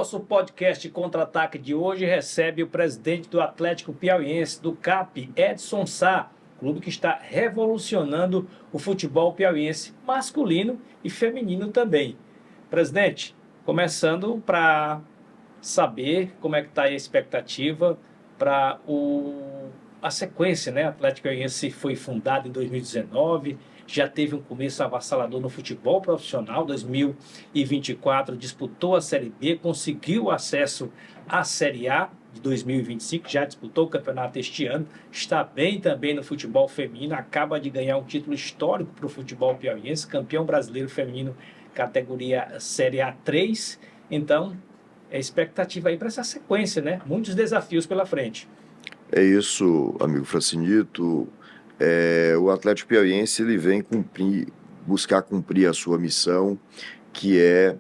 Nosso podcast Contra-Ataque de hoje recebe o presidente do Atlético Piauiense, do CAP, Edson Sá, clube que está revolucionando o futebol piauiense masculino e feminino também. Presidente, começando para saber como é que está a expectativa para a sequência, né? O Atlético Piauiense foi fundado em 2019, já teve um começo avassalador no futebol profissional. 2024 disputou a Série B, conseguiu acesso à Série A de 2025, já disputou o campeonato este ano, está bem também no futebol feminino, acaba de ganhar um título histórico para o futebol piauiense, campeão brasileiro feminino categoria Série A3. Então, é expectativa aí para essa sequência, né? Muitos desafios pela frente. É isso, amigo Francinito. O Atlético Piauiense ele vem buscar cumprir a sua missão, que é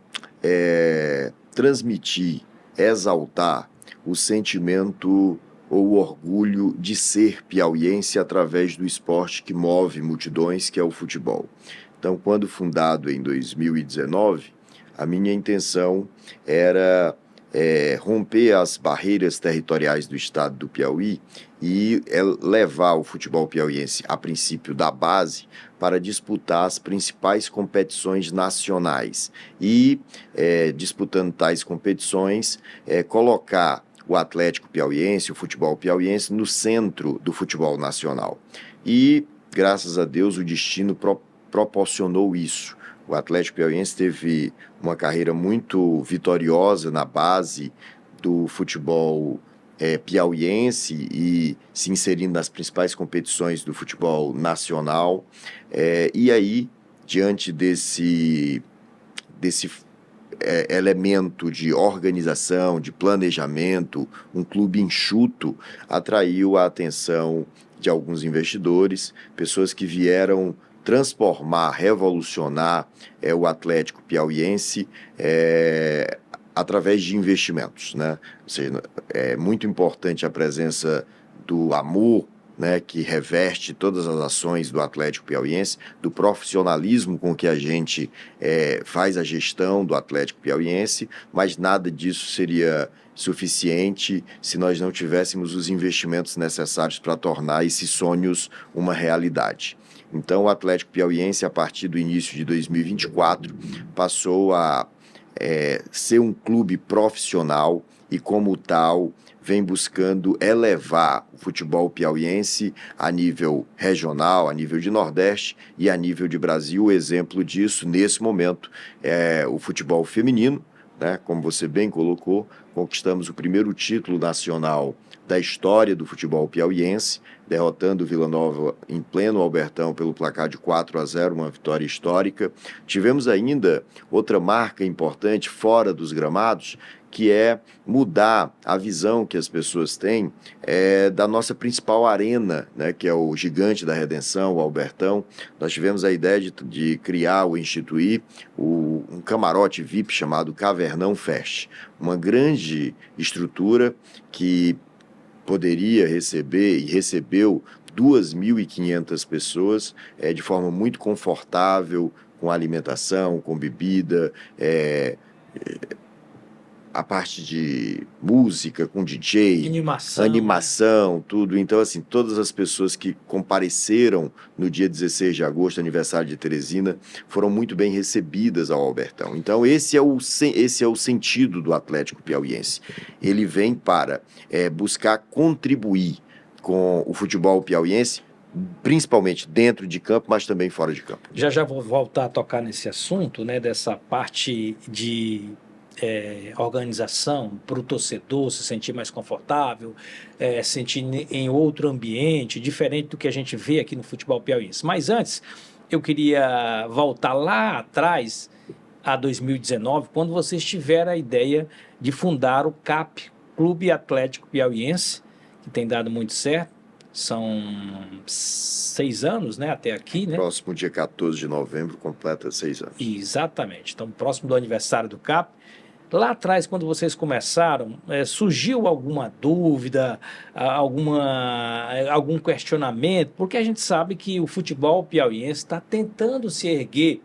transmitir, exaltar o sentimento ou o orgulho de ser piauiense através do esporte que move multidões, que é o futebol. Então, quando fundado em 2019, a minha intenção era romper as barreiras territoriais do estado do Piauí e levar o futebol piauiense, a princípio da base, para disputar as principais competições nacionais e, disputando tais competições, colocar o Atlético Piauiense, o futebol piauiense, no centro do futebol nacional. E, graças a Deus, o destino proporcionou isso. O Atlético Piauiense teve uma carreira muito vitoriosa na base do futebol piauiense e se inserindo nas principais competições do futebol nacional. E aí, diante desse elemento de organização, de planejamento, um clube enxuto, atraiu a atenção de alguns investidores, pessoas que vieram transformar, revolucionar o Atlético Piauiense através de investimentos, né? Ou seja, é muito importante a presença do amor, né, que reveste todas as ações do Atlético Piauiense, do profissionalismo com que a gente faz a gestão do Atlético Piauiense, mas nada disso seria suficiente se nós não tivéssemos os investimentos necessários para tornar esses sonhos uma realidade. Então, o Atlético Piauiense, a partir do início de 2024, passou a ser um clube profissional e, como tal, vem buscando elevar o futebol piauiense a nível regional, a nível de Nordeste e a nível de Brasil. O exemplo disso, nesse momento, é o futebol feminino, né? Como você bem colocou, conquistamos o primeiro título nacional da história do futebol piauiense, derrotando o Vila Nova em pleno Albertão pelo placar de 4-0, uma vitória histórica. Tivemos ainda outra marca importante fora dos gramados, que é mudar a visão que as pessoas têm da nossa principal arena, né, que é o Gigante da Redenção, o Albertão. Nós tivemos a ideia de criar ou instituir um camarote VIP chamado Cavernão Fest, uma grande estrutura que poderia receber e recebeu 2.500 pessoas de forma muito confortável, com alimentação, com bebida, a parte de música, com DJ, animação, tudo. Então, assim, todas as pessoas que compareceram no dia 16 de agosto, aniversário de Teresina, foram muito bem recebidas ao Albertão. Então, esse é o sentido do Atlético Piauiense. Ele vem para buscar contribuir com o futebol piauiense, principalmente dentro de campo, mas também fora de campo. Já vou voltar a tocar nesse assunto, né, dessa parte de organização para o torcedor se sentir mais confortável, sentir em outro ambiente, diferente do que a gente vê aqui no futebol piauiense. Mas antes, eu queria voltar lá atrás, a 2019, quando vocês tiveram a ideia de fundar o CAP, Clube Atlético Piauiense, que tem dado muito certo. São 6 anos, né, até aqui, né? Próximo dia 14 de novembro completa 6 anos. Exatamente. Então, próximo do aniversário do CAP. Lá atrás, quando vocês começaram, surgiu alguma dúvida, algum questionamento? Porque a gente sabe que o futebol piauiense está tentando se erguer.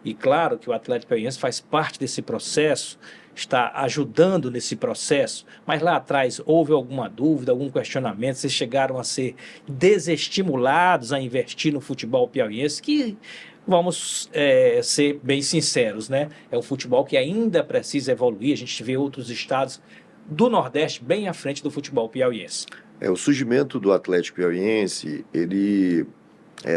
E claro que o Atlético Piauiense faz parte desse processo está ajudando nesse processo, mas lá atrás houve alguma dúvida, algum questionamento, vocês chegaram a ser desestimulados a investir no futebol piauiense, que vamos ser bem sinceros, né? É um futebol que ainda precisa evoluir, a gente vê outros estados do Nordeste bem à frente do futebol piauiense. O surgimento do Atlético Piauiense, ele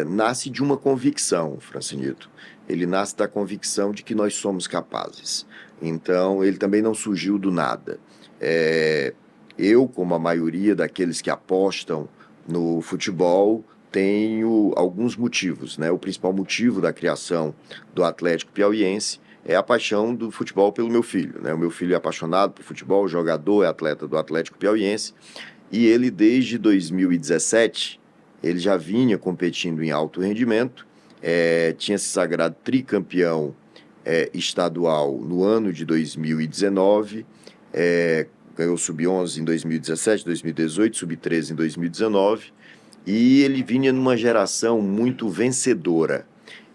nasce de uma convicção, Francinito. Ele nasce da convicção de que nós somos capazes. Então, ele também não surgiu do nada. Eu, como a maioria daqueles que apostam no futebol, tenho alguns motivos, né? O principal motivo da criação do Atlético Piauiense é a paixão do futebol pelo meu filho, né? O meu filho é apaixonado por futebol, jogador, é atleta do Atlético Piauiense, e ele, desde 2017, ele já vinha competindo em alto rendimento, tinha se sagrado tricampeão estadual no ano de 2019, ganhou sub-11 em 2017, 2018, sub-13 em 2019, e ele vinha numa geração muito vencedora.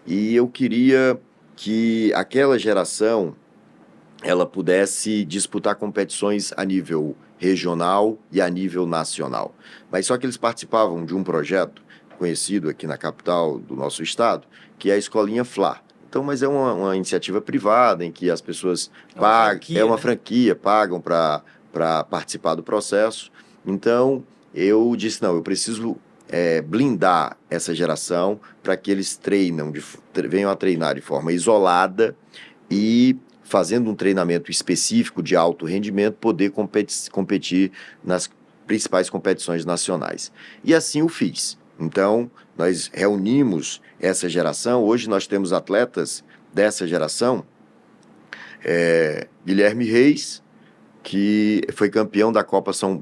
E eu queria que aquela geração ela pudesse disputar competições a nível regional e a nível nacional. Mas só que eles participavam de um projeto conhecido aqui na capital do nosso estado, que é a Escolinha Fla. Então, mas é uma iniciativa privada em que as pessoas pagam, é uma franquia, pagam para participar do processo. Então, eu disse, não, eu preciso blindar essa geração para que eles venham a treinar de forma isolada e, fazendo um treinamento específico de alto rendimento, poder competir nas principais competições nacionais. E assim o fiz. Então, nós reunimos essa geração. Hoje nós temos atletas dessa geração, Guilherme Reis, que foi campeão da Copa São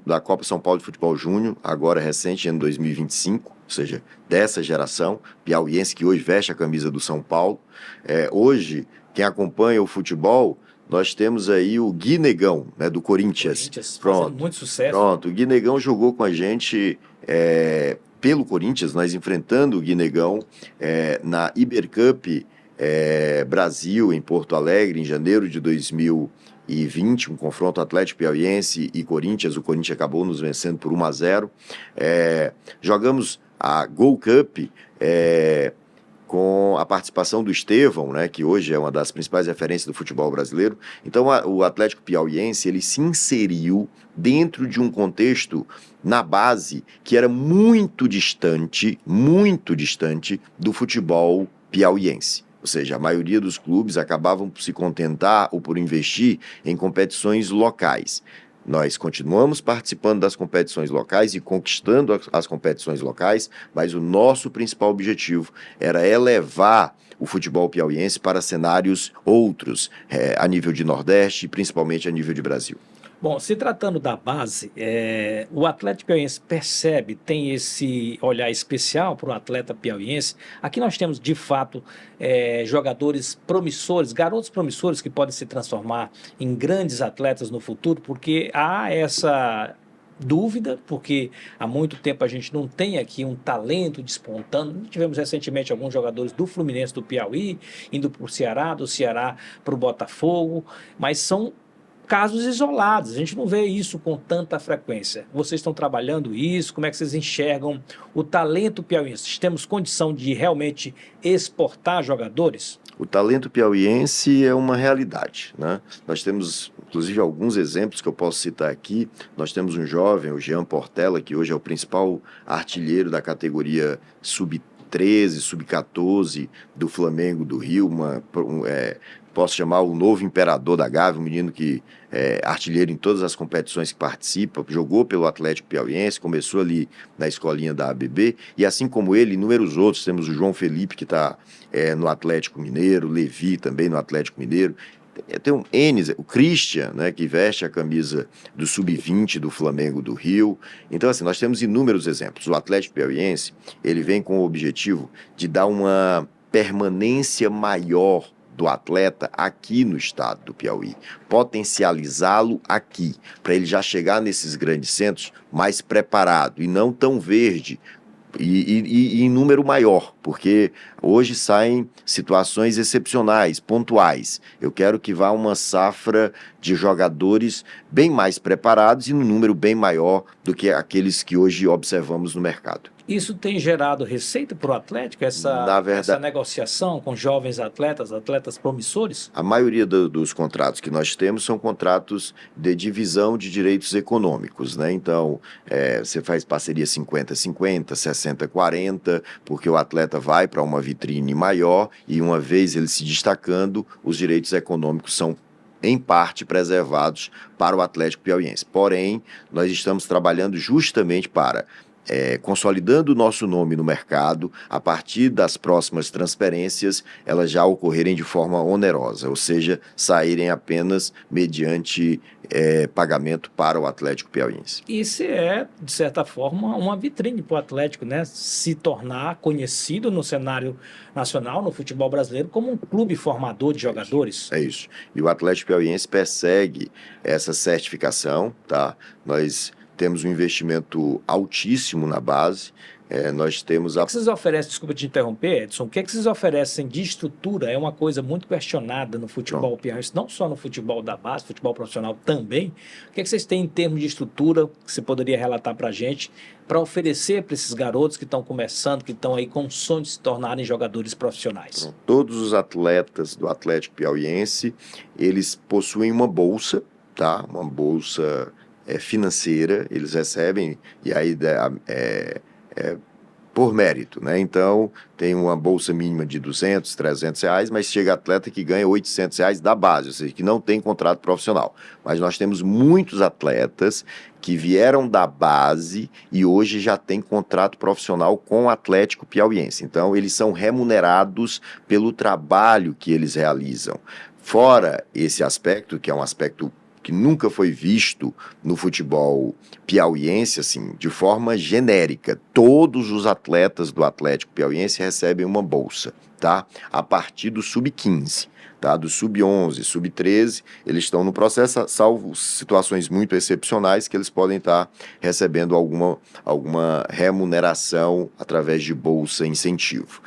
Paulo de Futebol Júnior, agora recente, ano 2025, ou seja, dessa geração piauiense que hoje veste a camisa do São Paulo. Hoje, quem acompanha o futebol, nós temos aí o Gui Negão, né, do Corinthians. Fazendo muito sucesso. Pronto, o Gui Negão jogou com a gente pelo Corinthians, nós enfrentando o Gui Negão na Ibercup Brasil, em Porto Alegre, em janeiro de 2020, um confronto Atlético Piauiense e Corinthians. O Corinthians acabou nos vencendo por 1-0. Jogamos a Gold Cup com a participação do Estevão, né, que hoje é uma das principais referências do futebol brasileiro. Então, o Atlético Piauiense, ele se inseriu dentro de um contexto na base que era muito distante do futebol piauiense. Ou seja, a maioria dos clubes acabavam por se contentar ou por investir em competições locais. Nós continuamos participando das competições locais e conquistando as competições locais, mas o nosso principal objetivo era elevar o futebol piauiense para cenários outros, a nível de Nordeste e principalmente a nível de Brasil. Bom, se tratando da base, o Atlético Piauiense tem esse olhar especial para o atleta piauiense. Aqui nós temos, de fato, jogadores promissores, garotos promissores que podem se transformar em grandes atletas no futuro, porque há essa dúvida, porque há muito tempo a gente não tem aqui um talento despontando. Tivemos recentemente alguns jogadores do Fluminense do Piauí, indo para o Ceará, do Ceará para o Botafogo, mas são casos isolados, a gente não vê isso com tanta frequência. Vocês estão trabalhando isso? Como é que vocês enxergam o talento piauiense? Temos condição de realmente exportar jogadores? O talento piauiense é uma realidade, né? Nós temos, inclusive, alguns exemplos que eu posso citar aqui. Nós temos um jovem, o Jean Portela, que hoje é o principal artilheiro da categoria sub-13, sub-14 do Flamengo do Rio, posso chamar o novo imperador da Gávea, um menino que é artilheiro em todas as competições que participa, jogou pelo Atlético Piauiense, começou ali na escolinha da ABB, e assim como ele, inúmeros outros. Temos o João Felipe, que está no Atlético Mineiro, Levi também no Atlético Mineiro. Tem um Enes, o Christian, né, que veste a camisa do Sub-20 do Flamengo do Rio. Então, assim, nós temos inúmeros exemplos. O Atlético Piauiense, ele vem com o objetivo de dar uma permanência maior do atleta aqui no estado do Piauí, potencializá-lo aqui, para ele já chegar nesses grandes centros mais preparado e não tão verde, e em número maior, porque hoje saem situações excepcionais, pontuais. Eu quero que vá uma safra de jogadores bem mais preparados e num número bem maior do que aqueles que hoje observamos no mercado. Isso tem gerado receita para o Atlético, Na essa verdade, negociação com jovens atletas, atletas promissores? a maioria dos contratos que nós temos são contratos de divisão de direitos econômicos, né? Então, você faz parceria 50-50, 60-40, porque o atleta vai para uma vitrine maior e uma vez ele se destacando, os direitos econômicos são em parte preservados para o Atlético Piauiense. Porém, nós estamos trabalhando justamente para consolidando o nosso nome no mercado, a partir das próximas transferências, elas já ocorrerem de forma onerosa, ou seja, saírem apenas mediante pagamento para o Atlético Piauiense. Isso é, de certa forma, uma vitrine para o Atlético, né? Se tornar conhecido no cenário nacional, no futebol brasileiro, como um clube formador de jogadores. É isso. E o Atlético Piauiense persegue essa certificação, tá? Nós temos um investimento altíssimo na base, nós temos O que vocês oferecem, desculpa te interromper, Edson, o que vocês oferecem de estrutura? É uma coisa muito questionada no futebol piauiense, não só no futebol da base, futebol profissional também. O que vocês têm em termos de estrutura que você poderia relatar para a gente, para oferecer para esses garotos que estão começando, que estão aí com o sonho de se tornarem jogadores profissionais? Todos os atletas do Atlético Piauiense, eles possuem uma bolsa, tá? Uma bolsa financeira, eles recebem, e aí por mérito, né? Então, tem uma bolsa mínima de R$200, R$300, mas chega atleta que ganha R$800 da base, ou seja, que não tem contrato profissional. Mas nós temos muitos atletas que vieram da base e hoje já têm contrato profissional com o Atlético Piauiense. Então, eles são remunerados pelo trabalho que eles realizam. Fora esse aspecto, que é um aspecto que nunca foi visto no futebol piauiense, assim, de forma genérica. Todos os atletas do Atlético Piauiense recebem uma bolsa, tá? A partir do sub-15, tá? Do sub-11, sub-13, eles estão no processo, salvo situações muito excepcionais que eles podem estar recebendo alguma remuneração através de bolsa incentivo.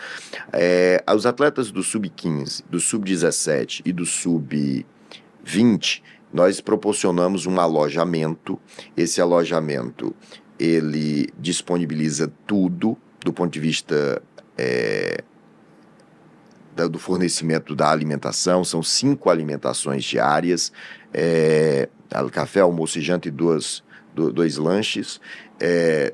Os atletas do sub-15, do sub-17 e do sub-20, nós proporcionamos um alojamento. Esse alojamento, ele disponibiliza tudo do ponto de vista do fornecimento da alimentação. São 5 alimentações diárias, café, almoço e janta e dois lanches.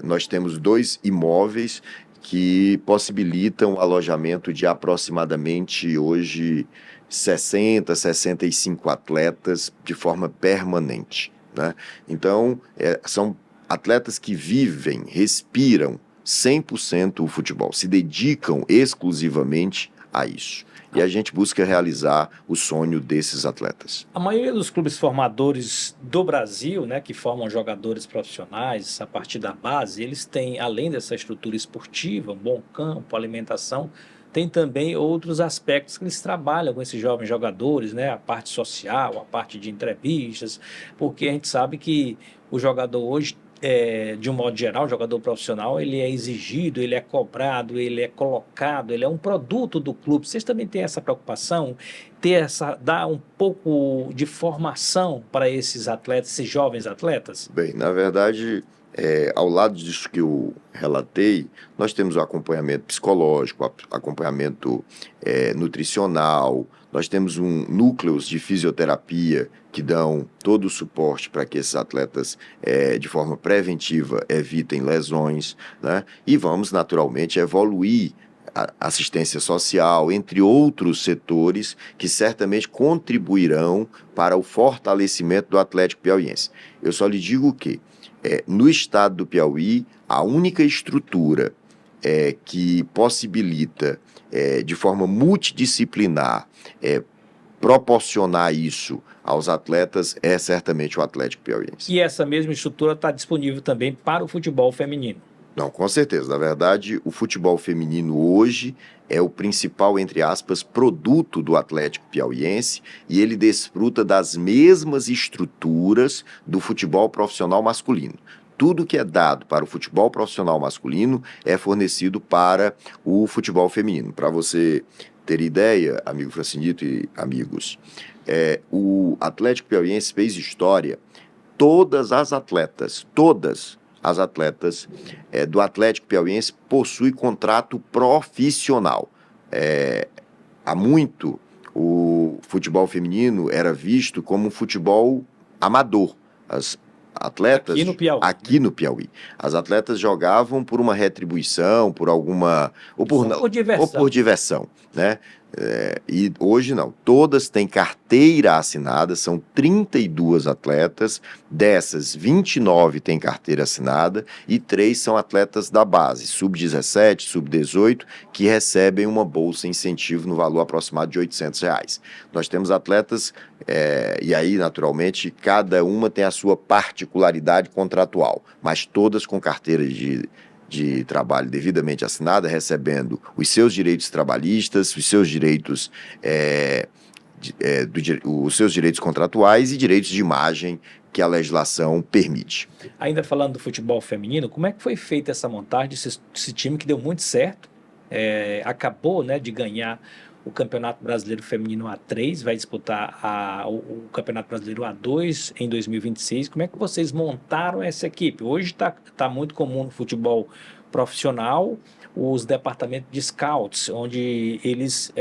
Nós temos 2 imóveis que possibilitam o alojamento de aproximadamente hoje 60, 65 atletas de forma permanente, né? Então, são atletas que vivem, respiram 100% o futebol, se dedicam exclusivamente a isso. E a gente busca realizar o sonho desses atletas. A maioria dos clubes formadores do Brasil, né, que formam jogadores profissionais a partir da base, eles têm, além dessa estrutura esportiva, um bom campo, alimentação, tem também outros aspectos que eles trabalham com esses jovens jogadores, né? A parte social, a parte de entrevistas, porque a gente sabe que o jogador hoje, de um modo geral, o jogador profissional, ele é exigido, ele é cobrado, ele é colocado, ele é um produto do clube. Vocês também têm essa preocupação, dar um pouco de formação para esses atletas, esses jovens atletas? Bem, na verdade, ao lado disso que eu relatei, nós temos o acompanhamento psicológico, acompanhamento nutricional, nós temos núcleos de fisioterapia que dão todo o suporte para que esses atletas, de forma preventiva, evitem lesões, né? E vamos, naturalmente, evoluir a assistência social, entre outros setores que certamente contribuirão para o fortalecimento do Atlético Piauiense. Eu só lhe digo que, no estado do Piauí, a única estrutura que possibilita, de forma multidisciplinar, proporcionar isso aos atletas é certamente o Atlético Piauiense. E essa mesma estrutura está disponível também para o futebol feminino? Não, com certeza. Na verdade, o futebol feminino hoje é o principal, entre aspas, produto do Atlético Piauiense e ele desfruta das mesmas estruturas do futebol profissional masculino. Tudo que é dado para o futebol profissional masculino é fornecido para o futebol feminino. Para você ter ideia, amigo Francinito e amigos, O Atlético Piauiense fez história. Todas as atletas do Atlético Piauiense possuem contrato profissional. Há muito, o futebol feminino era visto como um futebol amador. As atletas Aqui no Piauí. aqui no Piauí. As atletas jogavam por uma retribuição, por alguma Só por diversão. ou por diversão, né? E hoje não, todas têm carteira assinada, são 32 atletas, dessas 29 têm carteira assinada e 3 são atletas da base, sub-17, sub-18, que recebem uma bolsa incentivo no valor aproximado de R$ 800. Nós temos atletas, e aí naturalmente cada uma tem a sua particularidade contratual, mas todas com carteira de trabalho devidamente assinada, recebendo os seus direitos trabalhistas, os seus direitos, os seus direitos contratuais e direitos de imagem que a legislação permite. Ainda falando do futebol feminino, como é que foi feita essa montagem desse time que deu muito certo? Acabou, né, de ganhar o Campeonato Brasileiro Feminino A3, vai disputar o Campeonato Brasileiro A2 em 2026. Como é que vocês montaram essa equipe? Hoje está muito comum no futebol profissional os departamentos de scouts, onde eles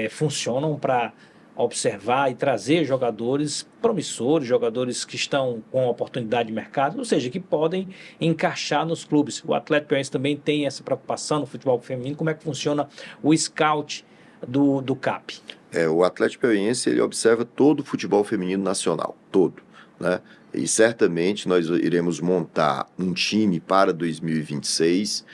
funcionam para observar e trazer jogadores promissores, jogadores que estão com oportunidade de mercado, ou seja, que podem encaixar nos clubes. O Atlético Piauiense também tem essa preocupação no futebol feminino. Como é que funciona o scout do CAP? O Atlético Piauiense, ele observa todo o futebol feminino nacional, todo, né? E certamente nós iremos montar um time para 2026,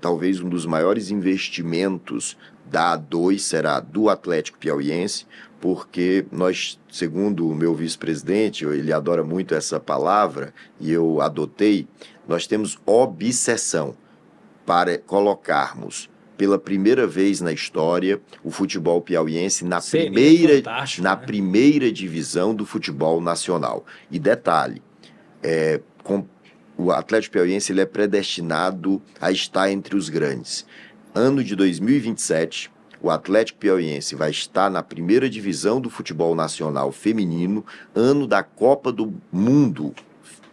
talvez um dos maiores investimentos da A2 será do Atlético Piauiense, porque nós, segundo o meu vice-presidente, ele adora muito essa palavra e eu adotei, nós temos obsessão para colocarmos pela primeira vez na história o futebol piauiense na primeira divisão do futebol nacional. E detalhe, o Atlético Piauiense ele é predestinado a estar entre os grandes. Ano de 2027, o Atlético Piauiense vai estar na primeira divisão do futebol nacional feminino, ano da Copa do Mundo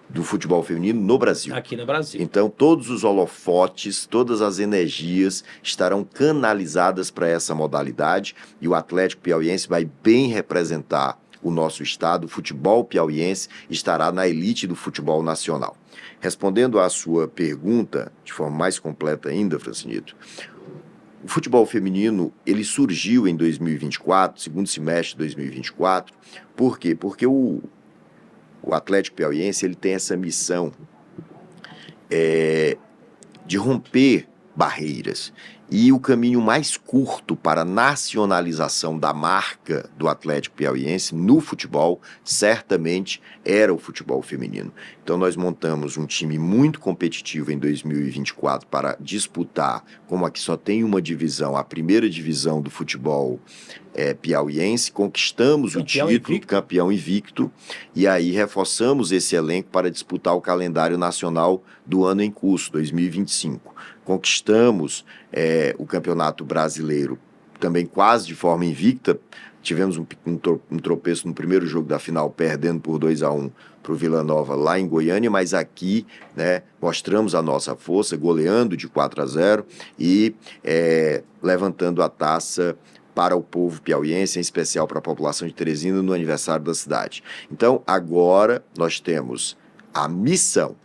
do futebol feminino no Brasil. Aqui no Brasil. Então, todos os holofotes, todas as energias estarão canalizadas para essa modalidade e o Atlético Piauiense vai bem representar o nosso estado. O futebol piauiense estará na elite do futebol nacional. Respondendo à sua pergunta de forma mais completa ainda, Francinito, o futebol feminino ele surgiu em 2024, segundo semestre de 2024. Por quê? Porque o Atlético Piauiense ele tem essa missão de romper barreiras. E o caminho mais curto para a nacionalização da marca do Atlético Piauiense no futebol, certamente, era o futebol feminino. Então nós montamos um time muito competitivo em 2024 para disputar, como aqui só tem uma divisão, a primeira divisão do futebol piauiense, conquistamos o título, campeão invicto, e aí reforçamos esse elenco para disputar o calendário nacional do ano em curso, 2025. Conquistamos o Campeonato Brasileiro também quase de forma invicta. Tivemos um tropeço no primeiro jogo da final, perdendo por 2-1 para o Vila Nova lá em Goiânia, mas aqui, né, mostramos a nossa força, goleando de 4-0 e levantando a taça para o povo piauiense, em especial para a população de Teresina, no aniversário da cidade. Então, agora nós temos a missão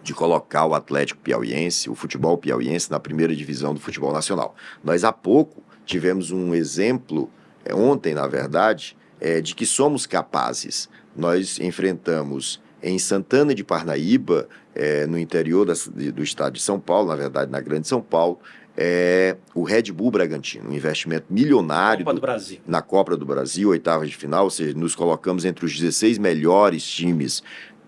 de colocar o Atlético Piauiense, o futebol piauiense, na primeira divisão do futebol nacional. Nós, há pouco, tivemos um exemplo, ontem, na verdade, de que somos capazes. Nós enfrentamos em Santana de Parnaíba, no interior do estado de São Paulo, na verdade, na Grande São Paulo, o Red Bull Bragantino, um investimento milionário na Copa do Brasil, oitavas de final, ou seja, nos colocamos entre os 16 melhores times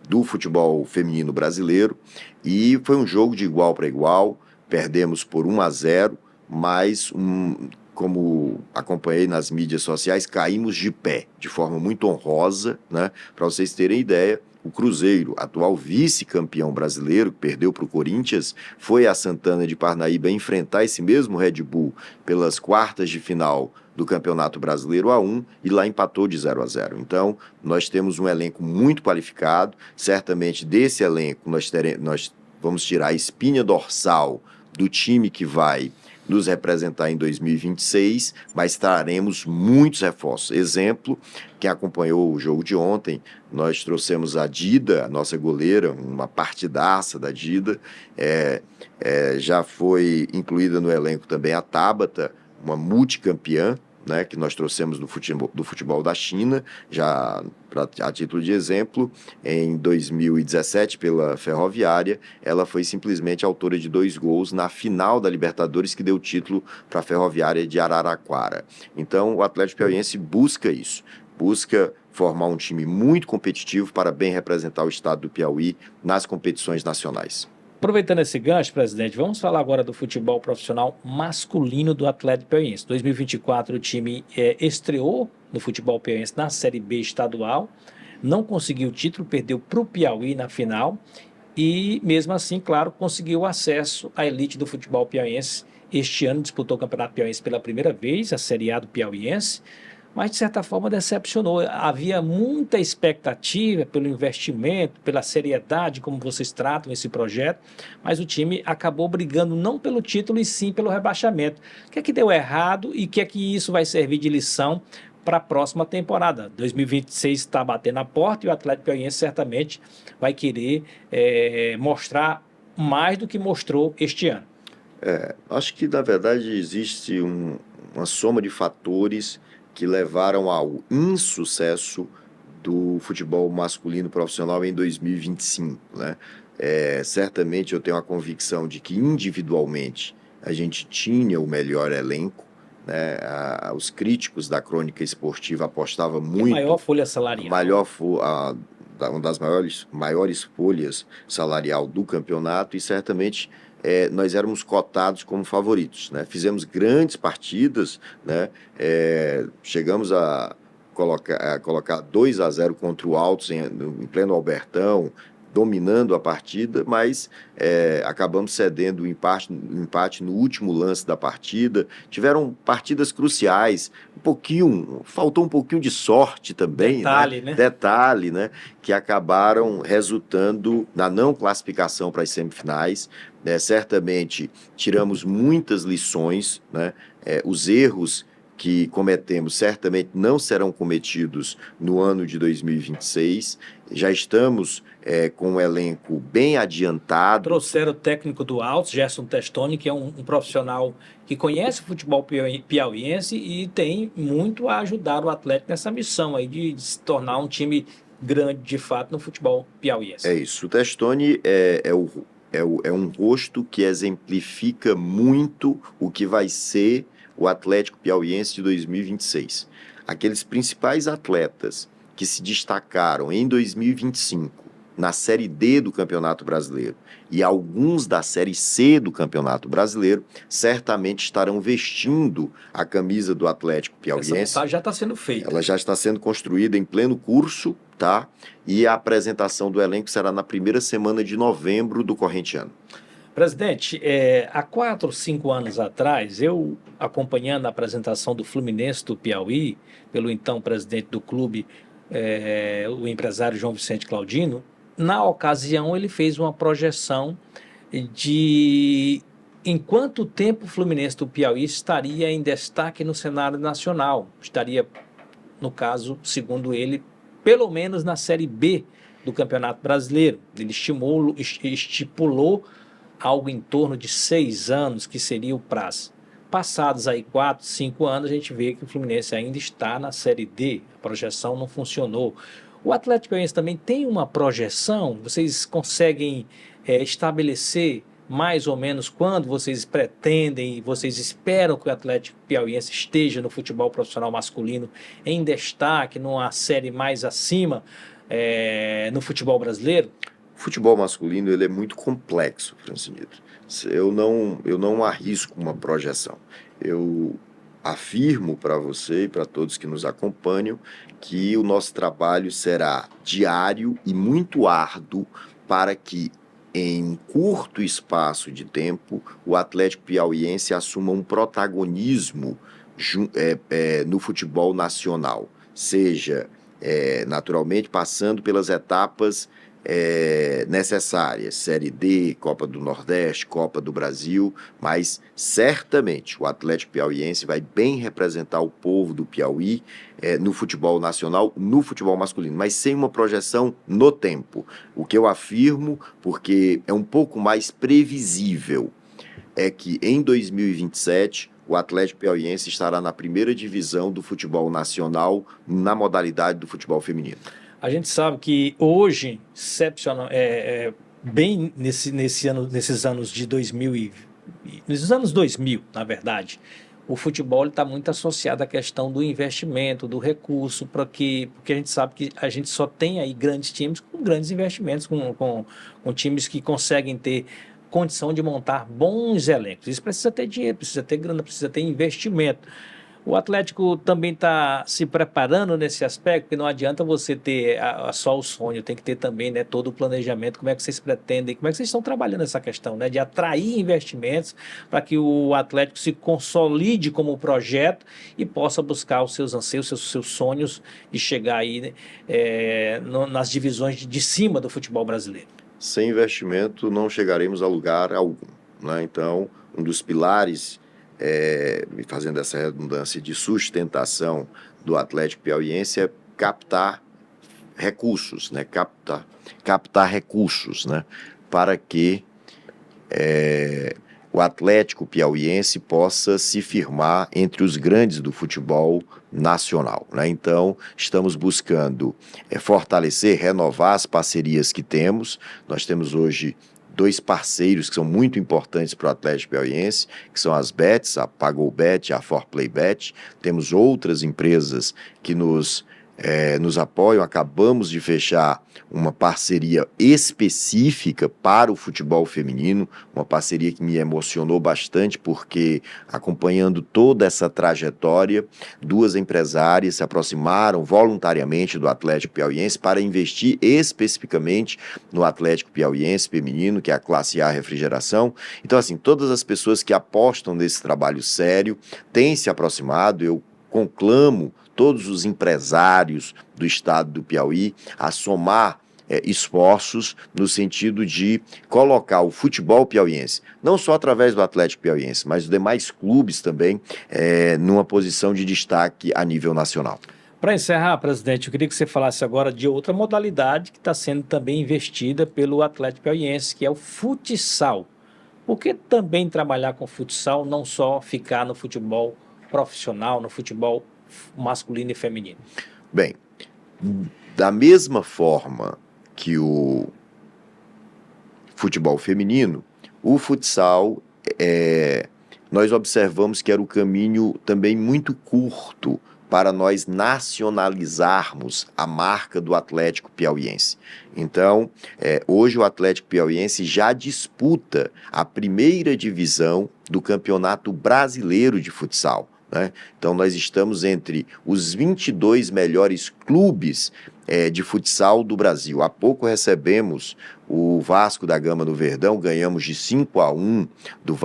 do futebol feminino brasileiro, e foi um jogo de igual para igual, perdemos por 1-0, mas, como acompanhei nas mídias sociais, caímos de pé, de forma muito honrosa, né? Para vocês terem ideia, O Cruzeiro, atual vice-campeão brasileiro, que perdeu para o Corinthians, foi a Santana de Parnaíba enfrentar esse mesmo Red Bull pelas quartas de final do Campeonato Brasileiro A1 e lá empatou de 0-0. Então, nós temos um elenco muito qualificado. Certamente, desse elenco, nós vamos tirar a espinha dorsal do time que vai nos representar em 2026, mas traremos muitos reforços. Exemplo, quem acompanhou o jogo de ontem, nós trouxemos a Dida, a nossa goleira, uma partidaça da Dida, já foi incluída no elenco também a Tabata, uma multicampeã, né, que nós trouxemos do futebol da China, já a título de exemplo, em 2017, pela Ferroviária, ela foi simplesmente autora de 2 gols na final da Libertadores, que deu o título para a Ferroviária de Araraquara. Então, o Atlético Piauiense busca isso, busca formar um time muito competitivo para bem representar o estado do Piauí nas competições nacionais. Aproveitando esse gancho, presidente, vamos falar agora do futebol profissional masculino do Atlético Piauiense. 2024 o time estreou no futebol piauiense na Série B estadual, não conseguiu o título, perdeu para o Piauí na final e mesmo assim, claro, conseguiu acesso à elite do futebol piauiense. Este ano disputou o Campeonato Piauiense pela primeira vez, a Série A do Piauiense, mas de certa forma decepcionou. Havia muita expectativa pelo investimento, pela seriedade como vocês tratam esse projeto, mas o time acabou brigando não pelo título e sim pelo rebaixamento. O que é que deu errado e o que é que isso vai servir de lição para a próxima temporada? 2026 está batendo a porta e o Atlético Piauiense certamente vai querer mostrar mais do que mostrou este ano. Acho que, na verdade, existe uma soma de fatores que levaram ao insucesso do futebol masculino profissional em 2025, né? Certamente eu tenho a convicção de que individualmente a gente tinha o melhor elenco, né? Os críticos da crônica esportiva apostavam muito. A maior folha salarial. Uma das maiores folhas salarial do campeonato e certamente nós éramos cotados como favoritos, né? Fizemos grandes partidas, né? Chegamos a colocar 2-0 contra o Altos em pleno Albertão, dominando a partida, mas acabamos cedendo o empate no último lance da partida. Tiveram partidas cruciais, faltou um pouquinho de sorte também, detalhe, né? Que acabaram resultando na não classificação para as semifinais. Certamente tiramos muitas lições, né? Os erros que cometemos certamente não serão cometidos no ano de 2026. Já estamos com um elenco bem adiantado. Trouxeram o técnico do Altos, Gerson Testoni, que é um profissional que conhece o futebol piauiense e tem muito a ajudar o Atlético nessa missão aí de se tornar um time grande de fato no futebol piauiense. É isso. O Testoni é um rosto que exemplifica muito o que vai ser o Atlético Piauiense de 2026. Aqueles principais atletas que se destacaram em 2025 na Série D do Campeonato Brasileiro e alguns da Série C do Campeonato Brasileiro certamente estarão vestindo a camisa do Atlético Piauiense. Essa montagem já está sendo feita. Ela já está sendo construída em pleno curso, tá? E a apresentação do elenco será na primeira semana de novembro do corrente ano. Presidente, há 4 ou 5 anos atrás, eu acompanhando a apresentação do Fluminense do Piauí, pelo então presidente do clube, o empresário João Vicente Claudino, na ocasião ele fez uma projeção de em quanto tempo o Fluminense do Piauí estaria em destaque no cenário nacional. Estaria, no caso, segundo ele, pelo menos na Série B do Campeonato Brasileiro. Ele estipulou algo em torno de 6 anos, que seria o prazo. Passados aí 4, 5 anos, a gente vê que o Fluminense ainda está na Série D, a projeção não funcionou. O Atlético Piauiense também tem uma projeção? Vocês conseguem estabelecer mais ou menos quando vocês pretendem, vocês esperam que o Atlético Piauiense esteja no futebol profissional masculino em destaque, numa série mais acima no futebol brasileiro? O futebol masculino ele é muito complexo, Francinito. Eu não arrisco uma projeção. Eu afirmo para você e para todos que nos acompanham que o nosso trabalho será diário e muito árduo para que, em curto espaço de tempo, o Atlético Piauiense assuma um protagonismo no futebol nacional, seja naturalmente passando pelas etapas necessárias, Série D, Copa do Nordeste, Copa do Brasil, mas certamente o Atlético Piauiense vai bem representar o povo do Piauí no futebol nacional, no futebol masculino, mas sem uma projeção no tempo. O que eu afirmo, porque é um pouco mais previsível, é que em 2027 o Atlético Piauiense estará na primeira divisão do futebol nacional na modalidade do futebol feminino. A gente sabe que hoje, bem nesses anos de 2000, nos anos 2000, na verdade, o futebol está muito associado à questão do investimento, do recurso, porque a gente sabe que a gente só tem aí grandes times com grandes investimentos, com times que conseguem ter condição de montar bons elencos. Isso precisa ter dinheiro, precisa ter grana, precisa ter investimento. O Atlético também está se preparando nesse aspecto, porque não adianta você ter só o sonho, tem que ter também, né, todo o planejamento. Como é que vocês pretendem, como é que vocês estão trabalhando essa questão, né, de atrair investimentos para que o Atlético se consolide como projeto e possa buscar os seus anseios, seus sonhos de chegar aí, né, nas divisões de cima do futebol brasileiro? Sem investimento não chegaremos a lugar algum, né? Então, um dos pilares, fazendo essa redundância, de sustentação do Atlético Piauiense é captar recursos, né? Captar recursos, né? Para que o Atlético Piauiense possa se firmar entre os grandes do futebol nacional, né? Então, estamos buscando fortalecer, renovar as parcerias que temos. Nós temos hoje 2 parceiros que são muito importantes para o Atlético Piauiense, que são as bets, a PagoBet e a ForPlayBet. Temos outras empresas que nos apoiam. Acabamos de fechar uma parceria específica para o futebol feminino, uma parceria que me emocionou bastante, porque, acompanhando toda essa trajetória, 2 empresárias se aproximaram voluntariamente do Atlético Piauiense para investir especificamente no Atlético Piauiense feminino, que é a classe A Refrigeração. Então, assim, todas as pessoas que apostam nesse trabalho sério têm se aproximado. Eu conclamo todos os empresários do estado do Piauí a somar esforços no sentido de colocar o futebol piauiense, não só através do Atlético Piauiense, mas os demais clubes também, numa posição de destaque a nível nacional. Para encerrar, presidente, eu queria que você falasse agora de outra modalidade que está sendo também investida pelo Atlético Piauiense, que é o futsal. Por que também trabalhar com futsal, não só ficar no futebol profissional, no futebol masculino e feminino? Bem, da mesma forma que o futebol feminino, o futsal, nós observamos que era o caminho também muito curto para nós nacionalizarmos a marca do Atlético Piauiense. Então, hoje o Atlético Piauiense já disputa a primeira divisão do Campeonato Brasileiro de Futsal, né? Então, nós estamos entre os 22 melhores clubes de futsal do Brasil. Há pouco recebemos o Vasco da Gama no Verdão, ganhamos de 5-1 do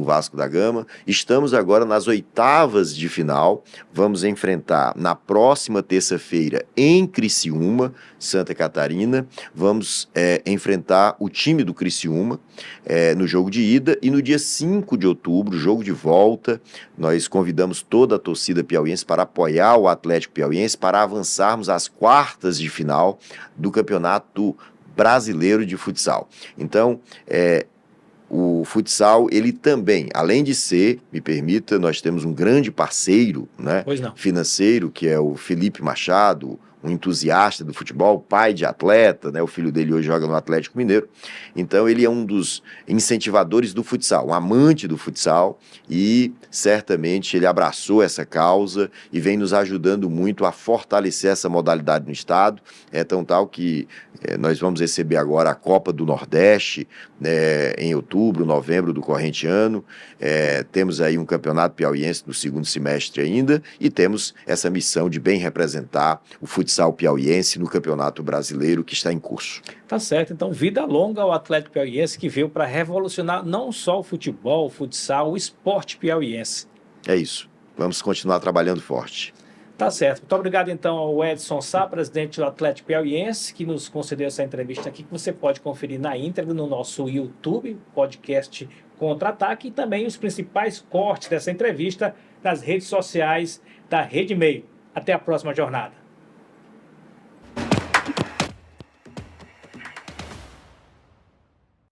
Vasco da Gama. Estamos agora nas oitavas de final, vamos enfrentar na próxima terça-feira em Criciúma, Santa Catarina, vamos enfrentar o time do Criciúma no jogo de ida, e no dia 5 de outubro, jogo de volta, nós convidamos toda a torcida piauiense para apoiar o Atlético Piauiense, para avançarmos às quartas de final do Campeonato Brasileiro de Futsal. Então, o futsal, ele também, além de ser, me permita, nós temos um grande parceiro, né, financeiro, que é o Felipe Machado, um entusiasta do futebol, pai de atleta, né? O filho dele hoje joga no Atlético Mineiro. Então ele é um dos incentivadores do futsal, um amante do futsal, e certamente ele abraçou essa causa e vem nos ajudando muito a fortalecer essa modalidade no estado. É tão tal que nós vamos receber agora a Copa do Nordeste, né, em outubro, novembro do corrente ano. Temos aí um campeonato piauiense no segundo semestre ainda, e temos essa missão de bem representar o futsal piauiense no Campeonato Brasileiro que está em curso. Tá certo, então vida longa ao Atlético Piauiense, que veio para revolucionar não só o futebol, o futsal, o esporte piauiense. É isso, vamos continuar trabalhando forte. Tá certo, muito obrigado então ao Edson Sá, presidente do Atlético Piauiense, que nos concedeu essa entrevista aqui, que você pode conferir na íntegra no nosso YouTube, podcast Contra-Ataque, e também os principais cortes dessa entrevista nas redes sociais da Rede Meio. Até a próxima jornada.